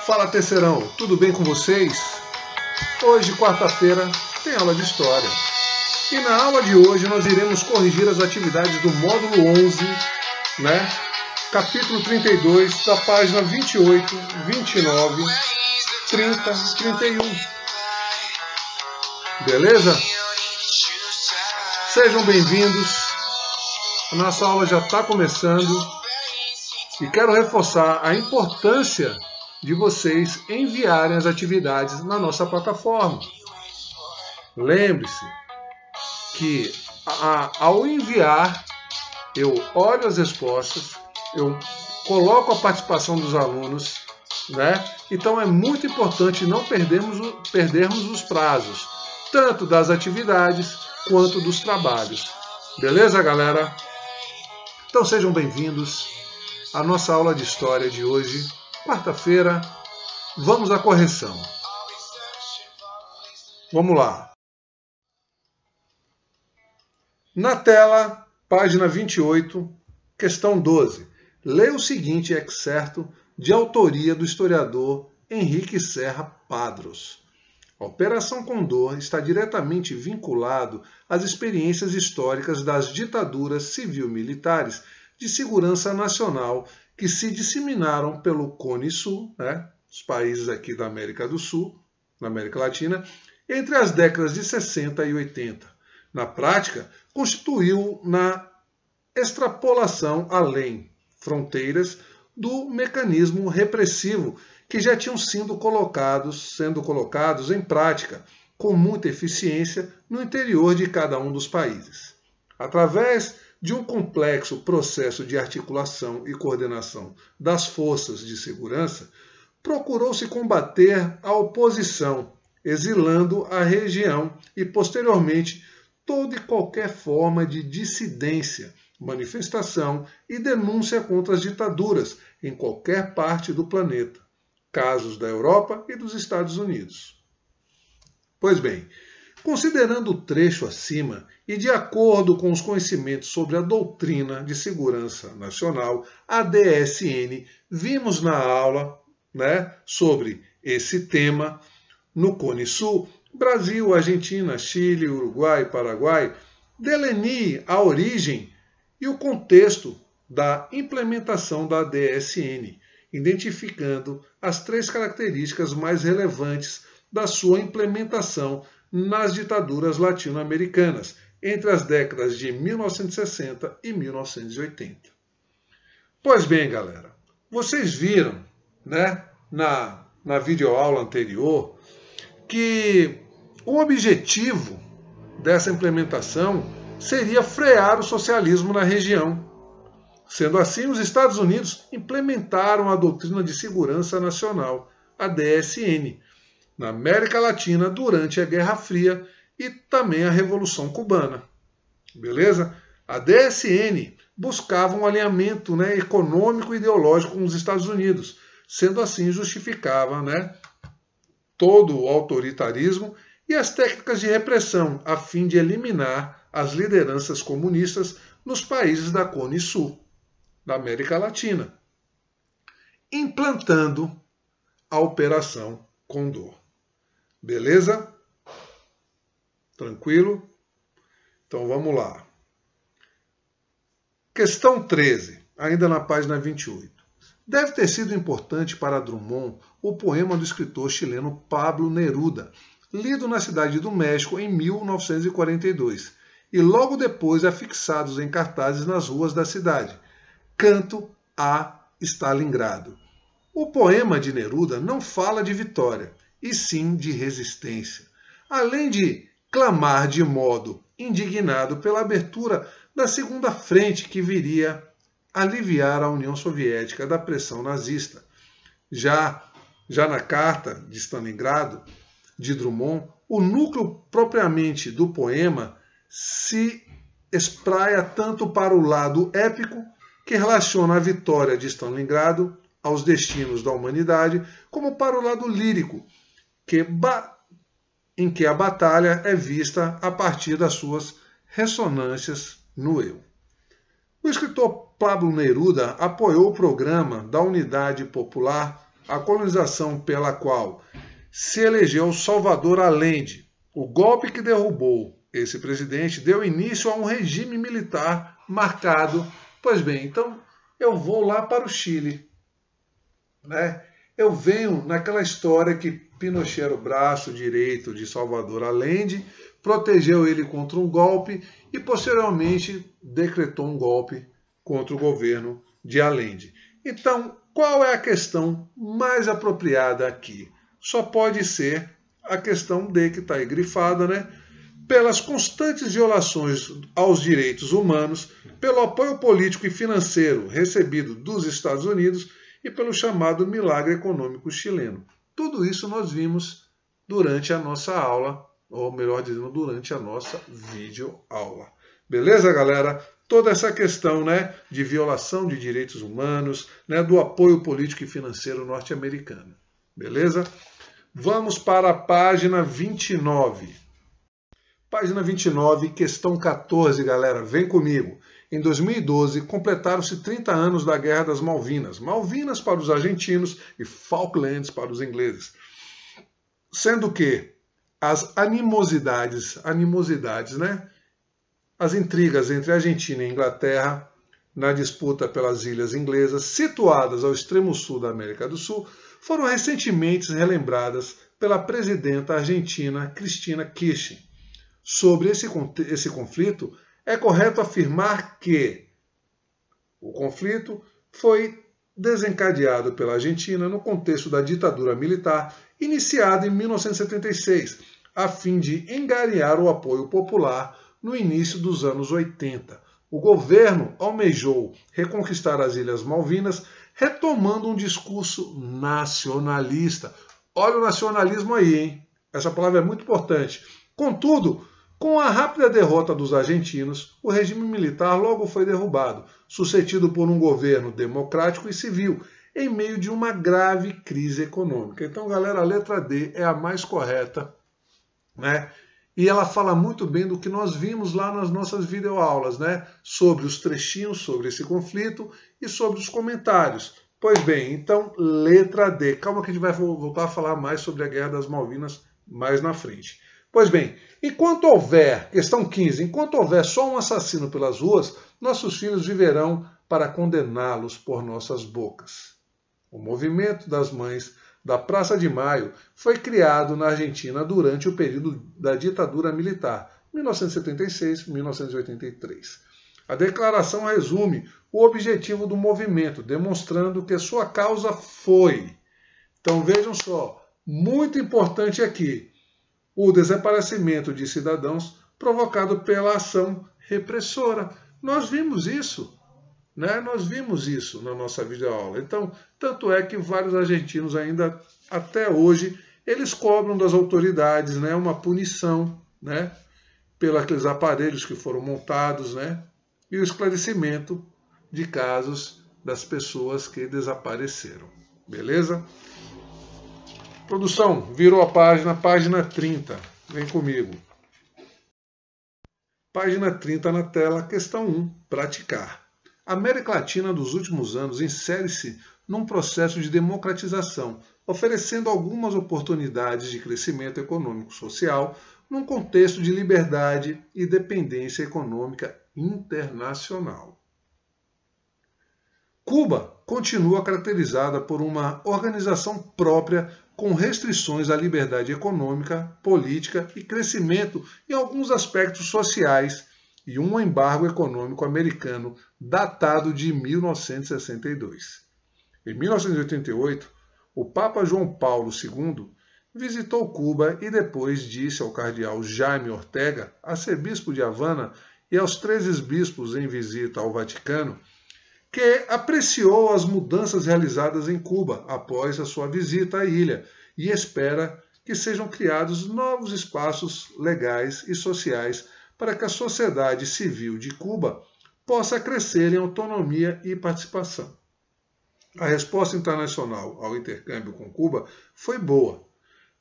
Fala, terceirão, tudo bem com vocês? Hoje, quarta-feira, tem aula de História. E na aula de hoje nós iremos corrigir as atividades do módulo 11, capítulo 32, da página 28, 29, 30 e 31. Beleza? Sejam bem-vindos. A nossa aula já está começando. E quero reforçar a importância de vocês enviarem as atividades na nossa plataforma. Lembre-se que ao enviar, eu olho as respostas, eu coloco a participação dos alunos, Então é muito importante não perdermos os prazos, tanto das atividades quanto dos trabalhos. Beleza, galera? Então sejam bem-vindos à nossa aula de História de hoje, quarta-feira. Vamos à correção. Vamos lá. Na tela, página 28, questão 12. Leia o seguinte excerto de autoria do historiador Henrique Serra Padros. A Operação Condor está diretamente vinculado às experiências históricas das ditaduras civil-militares de segurança nacional que se disseminaram pelo Cone Sul, os países aqui da América do Sul, na América Latina, entre as décadas de 60 e 80. Na prática, constituiu na extrapolação além fronteiras do mecanismo repressivo que já tinham sendo colocados em prática com muita eficiência no interior de cada um dos países. Através de um complexo processo de articulação e coordenação das forças de segurança, procurou-se combater a oposição, exilando a região e, posteriormente, toda e qualquer forma de dissidência, manifestação e denúncia contra as ditaduras em qualquer parte do planeta, casos da Europa e dos Estados Unidos. Pois bem, considerando o trecho acima e de acordo com os conhecimentos sobre a Doutrina de Segurança Nacional, a DSN, vimos na aula sobre esse tema no Cone Sul, Brasil, Argentina, Chile, Uruguai, Paraguai, delineie a origem e o contexto da implementação da DSN, identificando as três características mais relevantes da sua implementação nas ditaduras latino-americanas, entre as décadas de 1960 e 1980. Pois bem, galera, vocês viram, na videoaula anterior, que o objetivo dessa implementação seria frear o socialismo na região. Sendo assim, os Estados Unidos implementaram a Doutrina de Segurança Nacional, a DSN, na América Latina durante a Guerra Fria e também a Revolução Cubana. Beleza? A DSN buscava um alinhamento econômico e ideológico com os Estados Unidos, sendo assim justificava todo o autoritarismo e as técnicas de repressão, a fim de eliminar as lideranças comunistas nos países da Cone Sul, da América Latina, implantando a Operação Condor. Beleza? Tranquilo? Então vamos lá. Questão 13, ainda na página 28. Deve ter sido importante para Drummond o poema do escritor chileno Pablo Neruda, lido na cidade do México em 1942, e logo depois afixados em cartazes nas ruas da cidade. Canto a Stalingrado. O poema de Neruda não fala de vitória, e sim de resistência, além de clamar de modo indignado pela abertura da segunda frente que viria aliviar a União Soviética da pressão nazista. Já na carta de Stalingrado, de Drummond, o núcleo propriamente do poema se espraia tanto para o lado épico, que relaciona a vitória de Stalingrado aos destinos da humanidade, como para o lado lírico, em que a batalha é vista a partir das suas ressonâncias no eu. O escritor Pablo Neruda apoiou o programa da Unidade Popular a colonização pela qual se elegeu Salvador Allende. O golpe que derrubou esse presidente deu início a um regime militar marcado. Pois bem, então eu vou lá para o Chile, né? Eu venho naquela história que Pinochet era o braço direito de Salvador Allende, protegeu ele contra um golpe e posteriormente decretou um golpe contra o governo de Allende. Então, qual é a questão mais apropriada aqui? Só pode ser a questão D, que está aí grifada, né? Pelas constantes violações aos direitos humanos, pelo apoio político e financeiro recebido dos Estados Unidos e pelo chamado milagre econômico chileno. Tudo isso nós vimos durante a nossa aula, ou melhor dizendo, durante a nossa videoaula. Beleza, galera? Toda essa questão, né, de violação de direitos humanos, né, do apoio político e financeiro norte-americano. Beleza? Vamos para a página 29. Página 29, questão 14, galera, vem comigo. Em 2012, completaram-se 30 anos da Guerra das Malvinas. Malvinas para os argentinos e Falklands para os ingleses. Sendo que as animosidades, né? As intrigas entre Argentina e Inglaterra na disputa pelas ilhas inglesas, situadas ao extremo sul da América do Sul, foram recentemente relembradas pela presidenta argentina Cristina Kirchner. Sobre esse conflito, é correto afirmar que o conflito foi desencadeado pela Argentina no contexto da ditadura militar iniciada em 1976, a fim de angariar o apoio popular no início dos anos 80. O governo almejou reconquistar as Ilhas Malvinas, retomando um discurso nacionalista. Olha o nacionalismo aí, hein? Essa palavra é muito importante. Contudo, com a rápida derrota dos argentinos, o regime militar logo foi derrubado, sucedido por um governo democrático e civil, em meio de uma grave crise econômica. Então, galera, a letra D é a mais correta, né? E ela fala muito bem do que nós vimos lá nas nossas videoaulas, né? Sobre os trechinhos, sobre esse conflito e sobre os comentários. Pois bem, então, letra D. Calma que a gente vai voltar a falar mais sobre a Guerra das Malvinas mais na frente. Pois bem, enquanto houver, questão 15, enquanto houver só um assassino pelas ruas, nossos filhos viverão para condená-los por nossas bocas. O movimento das mães da Praça de Maio foi criado na Argentina durante o período da ditadura militar, 1976-1983. A declaração resume o objetivo do movimento, demonstrando que sua causa foi. Então vejam só, muito importante aqui, o desaparecimento de cidadãos provocado pela ação repressora. Nós vimos isso. Né? Nós vimos isso na nossa videoaula. Então, tanto é que vários argentinos ainda, até hoje, eles cobram das autoridades, né, uma punição, né, pelos aqueles aparelhos que foram montados, né, e o esclarecimento de casos das pessoas que desapareceram. Beleza? Produção, virou a página 30. Vem comigo. Página 30 na tela, questão 1, praticar. A América Latina dos últimos anos insere-se num processo de democratização, oferecendo algumas oportunidades de crescimento econômico-social num contexto de liberdade e dependência econômica internacional. Cuba continua caracterizada por uma organização própria com restrições à liberdade econômica, política e crescimento em alguns aspectos sociais e um embargo econômico americano datado de 1962. Em 1988, o Papa João Paulo II visitou Cuba e depois disse ao cardeal Jaime Ortega, arcebispo de Havana, e aos 13 bispos em visita ao Vaticano, que apreciou as mudanças realizadas em Cuba após a sua visita à ilha e espera que sejam criados novos espaços legais e sociais para que a sociedade civil de Cuba possa crescer em autonomia e participação. A resposta internacional ao intercâmbio com Cuba foi boa,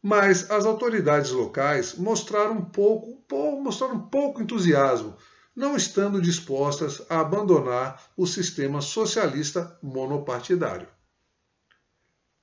mas as autoridades locais mostraram pouco entusiasmo, não estando dispostas a abandonar o sistema socialista monopartidário.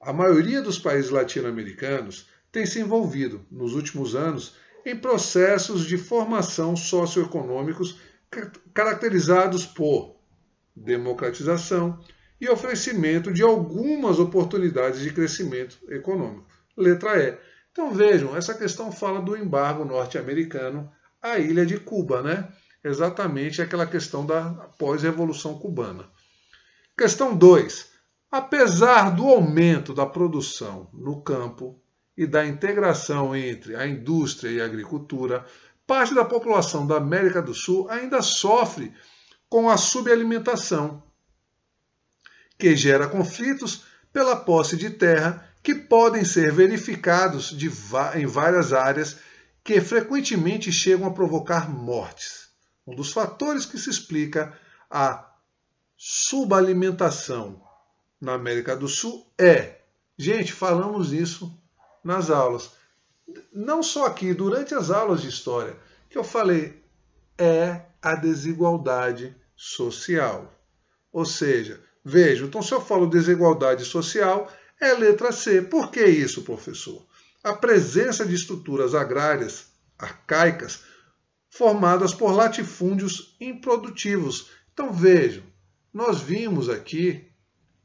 A maioria dos países latino-americanos tem se envolvido, nos últimos anos, em processos de formação socioeconômicos caracterizados por democratização e oferecimento de algumas oportunidades de crescimento econômico. Letra E. Então vejam, essa questão fala do embargo norte-americano à ilha de Cuba, né? Exatamente aquela questão da pós-revolução cubana. Questão 2. Apesar do aumento da produção no campo e da integração entre a indústria e a agricultura, parte da população da América do Sul ainda sofre com a subalimentação, que gera conflitos pela posse de terra que podem ser verificados em várias áreas que frequentemente chegam a provocar mortes. Um dos fatores que se explica a subalimentação na América do Sul gente, falamos isso nas aulas, não só aqui, durante as aulas de história, que eu falei, é a desigualdade social. Ou seja, vejam, então se eu falo desigualdade social, é letra C. Por que isso, professor? A presença de estruturas agrárias arcaicas formadas por latifúndios improdutivos. Então vejam, nós vimos aqui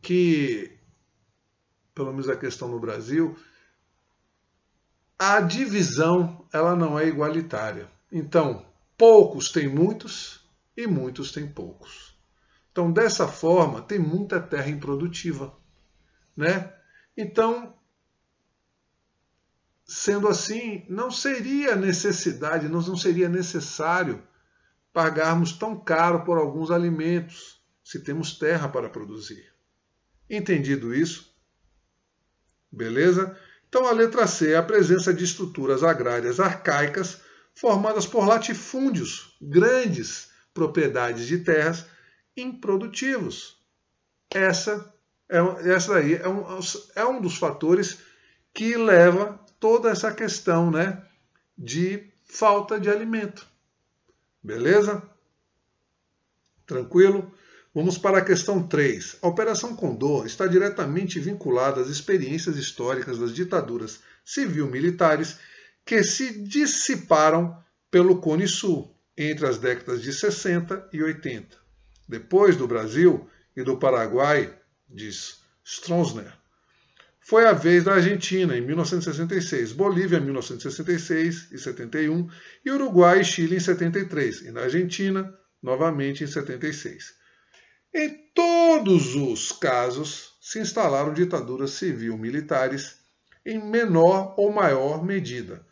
que, pelo menos a questão no Brasil, a divisão ela não é igualitária. Então, poucos têm muitos e muitos têm poucos. Então, dessa forma, tem muita terra improdutiva, né? Então, sendo assim, não seria necessidade, não seria necessário pagarmos tão caro por alguns alimentos, se temos terra para produzir. Entendido isso? Beleza? Então, a letra C é a presença de estruturas agrárias arcaicas formadas por latifúndios, grandes propriedades de terras improdutivos. Essa aí é um dos fatores que leva toda essa questão, né, de falta de alimento. Beleza? Tranquilo? Vamos para a questão 3. A Operação Condor está diretamente vinculada às experiências históricas das ditaduras civil-militares que se dissiparam pelo Cone Sul entre as décadas de 60 e 80. Depois do Brasil e do Paraguai, diz Stroessner, foi a vez da Argentina, em 1966, Bolívia, em 1966 e 71, e Uruguai e Chile, em 73, e na Argentina, novamente, em 76. Em todos os casos, se instalaram ditaduras civil-militares em menor ou maior medida,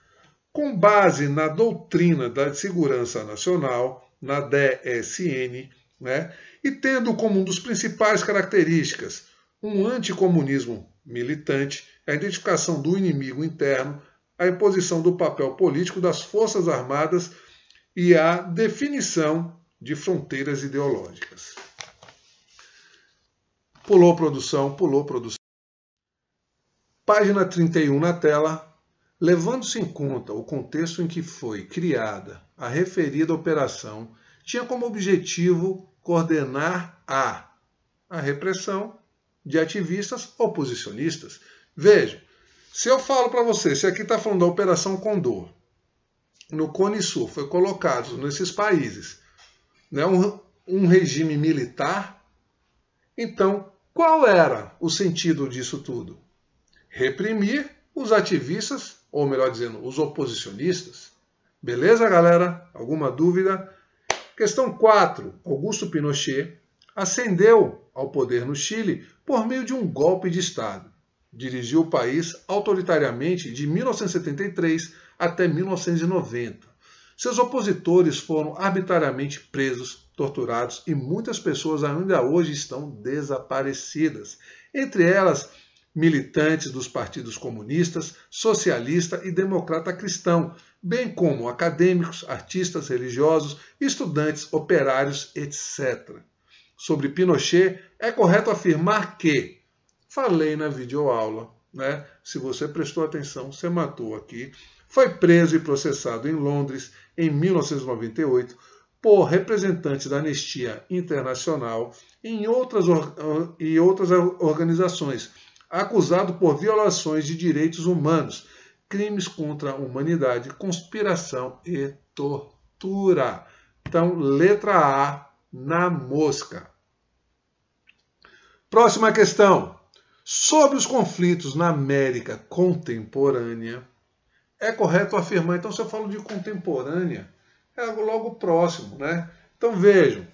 com base na doutrina da segurança nacional, na DSN, né, e tendo como um dos principais características um anticomunismo militante, a identificação do inimigo interno, a imposição do papel político das Forças Armadas e a definição de fronteiras ideológicas. Pulou produção. Página 31 na tela. Levando-se em conta o contexto em que foi criada a referida operação, tinha como objetivo coordenar a repressão de ativistas oposicionistas. Vejam, se eu falo para você, se aqui está falando da Operação Condor, no Cone Sul foi colocado nesses países, né, um regime militar, então qual era o sentido disso tudo? Reprimir os ativistas, ou melhor dizendo, os oposicionistas. Beleza, galera? Alguma dúvida? Questão 4. Augusto Pinochet ascendeu ao poder no Chile por meio de um golpe de Estado. Dirigiu o país autoritariamente de 1973 até 1990. Seus opositores foram arbitrariamente presos, torturados e muitas pessoas ainda hoje estão desaparecidas. Entre elas, militantes dos partidos comunistas, socialista e democrata cristão, bem como acadêmicos, artistas religiosos, estudantes, operários, etc. Sobre Pinochet, é correto afirmar que, falei na videoaula, né? Se você prestou atenção, você matou aqui, foi preso e processado em Londres em 1998 por representantes da Anistia Internacional e outras organizações, acusado por violações de direitos humanos, crimes contra a humanidade, conspiração e tortura. Então, letra A na mosca. Próxima questão. Sobre os conflitos na América contemporânea, é correto afirmar, então se eu falo de contemporânea, é logo próximo, né? Então vejam,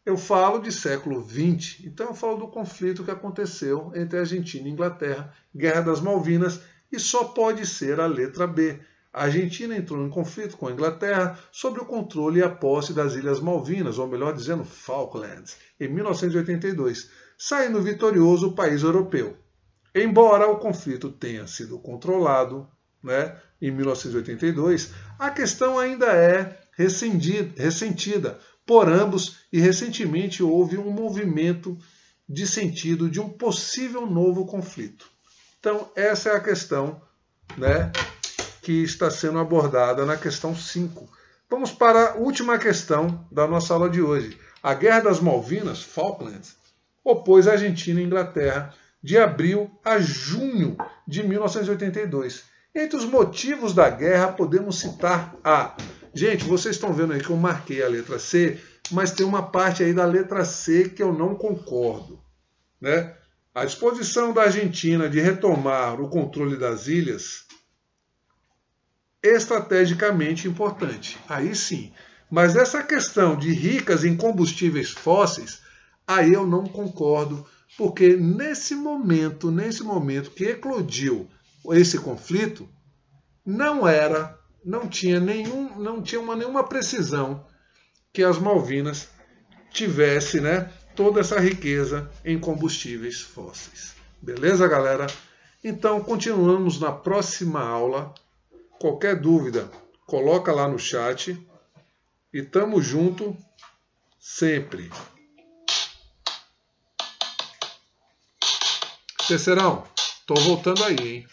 eu falo de século XX, então eu falo do conflito que aconteceu entre Argentina e Inglaterra, Guerra das Malvinas, e só pode ser a letra B. A Argentina entrou em conflito com a Inglaterra sobre o controle e a posse das Ilhas Malvinas, ou melhor dizendo, Falklands, em 1982, saindo vitorioso o país europeu. Embora o conflito tenha sido controlado, né, em 1982, a questão ainda é ressentida por ambos e recentemente houve um movimento de sentido de um possível novo conflito. Então, essa é a questão, né, que está sendo abordada na questão 5. Vamos para a última questão da nossa aula de hoje. A Guerra das Malvinas, Falklands, opôs a Argentina e a Inglaterra de abril a junho de 1982. Entre os motivos da guerra, podemos citar a... Gente, vocês estão vendo aí que eu marquei a letra C, mas tem uma parte aí da letra C que eu não concordo, né? A disposição da Argentina de retomar o controle das ilhas, estrategicamente importante. Aí sim. Mas essa questão de ricas em combustíveis fósseis, aí eu não concordo, porque nesse momento que eclodiu esse conflito, não tinha nenhuma precisão que as Malvinas tivesse, né, toda essa riqueza em combustíveis fósseis. Beleza, galera? Então, continuamos na próxima aula. Qualquer dúvida, coloca lá no chat. E tamo junto sempre. Terceirão, tô voltando aí, hein?